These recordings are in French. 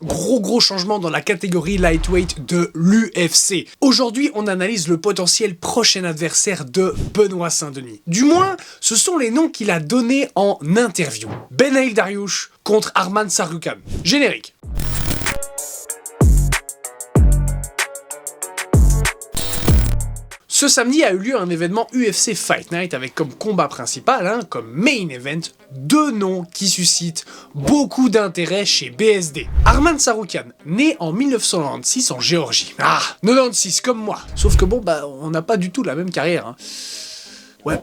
gros changement dans la catégorie lightweight de l'UFC. Aujourd'hui, on analyse le potentiel prochain adversaire de Benoît Saint-Denis. Du moins, ce sont les noms qu'il a donnés en interview. Beneil Dariush contre Arman Tsarukyan. Générique. Ce samedi a eu lieu un événement UFC Fight Night avec comme combat principal, comme main event, deux noms qui suscitent beaucoup d'intérêt chez BSD. Arman Tsarukyan, né en 1996 en Géorgie. Ah, 96 comme moi. Sauf que on n'a pas du tout la même carrière. Ouais,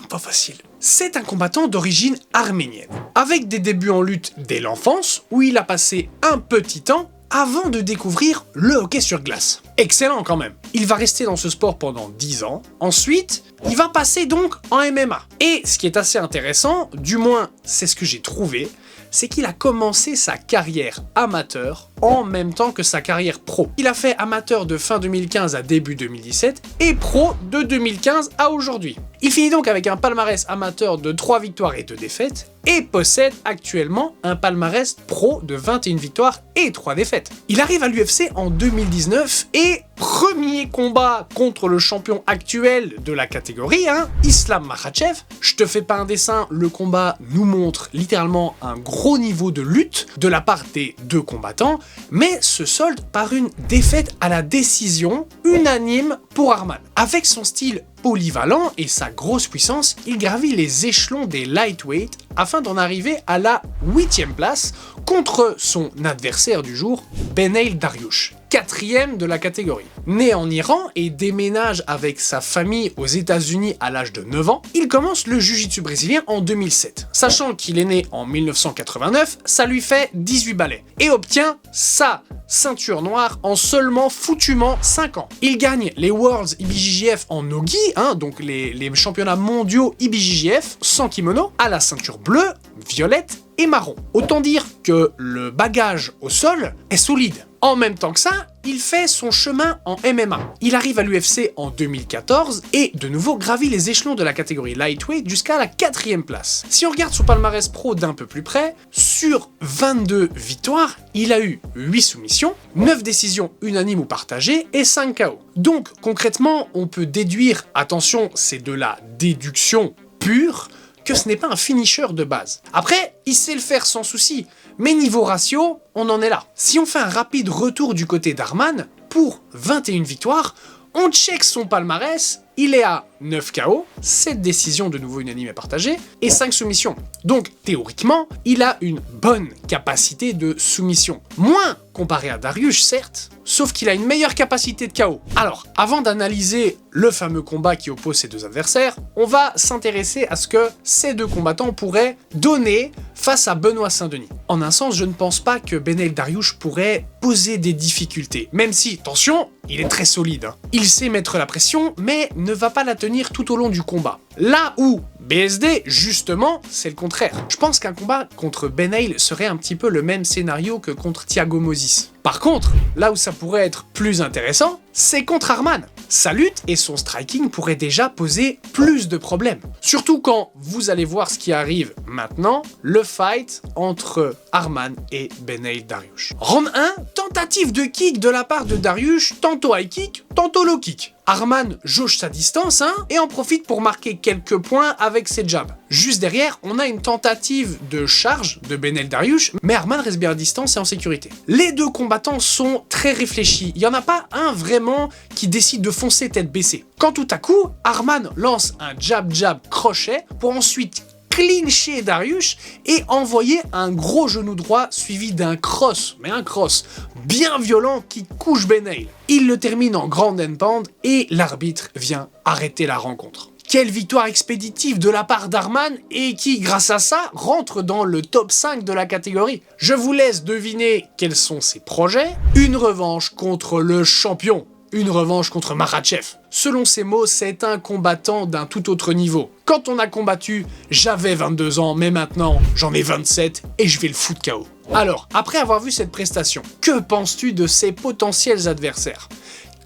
pas facile. C'est un combattant d'origine arménienne, avec des débuts en lutte dès l'enfance, où il a passé un petit temps avant de découvrir le hockey sur glace. Excellent quand même. Il va rester dans ce sport pendant 10 ans. Ensuite, il va passer donc en MMA. Et ce qui est assez intéressant, du moins c'est ce que j'ai trouvé, c'est qu'il a commencé sa carrière amateur en même temps que sa carrière pro. Il a fait amateur de fin 2015 à début 2017 et pro de 2015 à aujourd'hui. Il finit donc avec un palmarès amateur de 3 victoires et 2 défaites et possède actuellement un palmarès pro de 21 victoires et 3 défaites. Il arrive à l'UFC en 2019 et premier combat contre le champion actuel de la catégorie, Islam Makhachev. Je te fais pas un dessin, le combat nous montre littéralement un gros niveau de lutte de la part des deux combattants, mais se solde par une défaite à la décision unanime pour Arman. Avec son style polyvalent et sa grosse puissance, il gravit les échelons des lightweight afin d'en arriver à la 8e place contre son adversaire du jour, Beneil Dariush, 4e de la catégorie. Né en Iran et déménage avec sa famille aux États-Unis à l'âge de 9 ans, il commence le jiu-jitsu brésilien en 2007. Sachant qu'il est né en 1989, ça lui fait 18 balais et obtient sa ceinture noire en seulement foutument 5 ans. Il gagne les Worlds IBJJF en nogi, donc les championnats mondiaux IBJJF sans kimono, à la ceinture bleue, violette et marron. Autant dire que le bagage au sol est solide. En même temps que ça, il fait son chemin en MMA. Il arrive à l'UFC en 2014 et de nouveau gravit les échelons de la catégorie lightweight jusqu'à la 4e place. Si on regarde son palmarès pro d'un peu plus près, sur 22 victoires, il a eu 8 soumissions, 9 décisions unanimes ou partagées et 5 KO. Donc concrètement, on peut déduire, attention, c'est de la déduction pure, que ce n'est pas un finisher de base. Après, il sait le faire sans souci, mais niveau ratio, on en est là. Si on fait un rapide retour du côté d'Arman, pour 21 victoires, on check son palmarès, il est à 9 KO, 7 décisions de nouveau unanimes et partagées, et 5 soumissions. Donc, théoriquement, il a une bonne capacité de soumission. Moins comparé à Dariush, certes, sauf qu'il a une meilleure capacité de KO. Alors, avant d'analyser le fameux combat qui oppose ces deux adversaires, on va s'intéresser à ce que ces deux combattants pourraient donner face à Benoît Saint-Denis. En un sens, je ne pense pas que Beneil Dariush pourrait poser des difficultés, même si, attention, il est très solide. Il sait mettre la pression, mais ne va pas la tenir tout au long du combat. Là où BSD, justement, c'est le contraire. Je pense qu'un combat contre Beneil serait un petit peu le même scénario que contre Thiago Moses. Par contre, là où ça pourrait être plus intéressant, c'est contre Arman. Sa lutte et son striking pourraient déjà poser plus de problèmes. Surtout quand vous allez voir ce qui arrive maintenant, le fight entre Arman et Beneil Dariush. Round 1, tentative de kick de la part de Dariush, tantôt high kick, tantôt low kick. Arman jauge sa distance et en profite pour marquer quelques points avec ses jabs. Juste derrière, on a une tentative de charge de Beneil Dariush, mais Arman reste bien à distance et en sécurité. Les deux combattants sont très réfléchis. Il n'y en a pas un vraiment qui décide de foncer tête baissée. Quand tout à coup, Arman lance un jab-jab crochet pour ensuite clincher Dariush et envoyer un gros genou droit suivi d'un cross, mais un cross bien violent qui couche Beneil. Il le termine en ground and pound et l'arbitre vient arrêter la rencontre. Quelle victoire expéditive de la part d'Arman et qui, grâce à ça, rentre dans le top 5 de la catégorie. Je vous laisse deviner quels sont ses projets. Une revanche contre le champion. Une revanche contre Makhachev. Selon ses mots, c'est un combattant d'un tout autre niveau. Quand on a combattu, j'avais 22 ans, mais maintenant, j'en ai 27 et je vais le foutre KO. Alors, après avoir vu cette prestation, que penses-tu de ses potentiels adversaires ?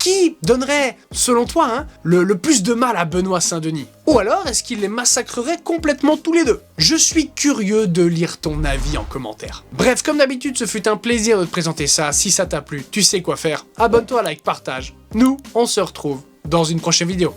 qui donnerait, selon toi, hein, le plus de mal à Benoît Saint-Denis? Ou alors, est-ce qu'il les massacrerait complètement tous les deux? Je suis curieux de lire ton avis en commentaire. Bref, comme d'habitude, ce fut un plaisir de te présenter ça. Si ça t'a plu, tu sais quoi faire. Abonne-toi, like, partage. Nous, on se retrouve dans une prochaine vidéo.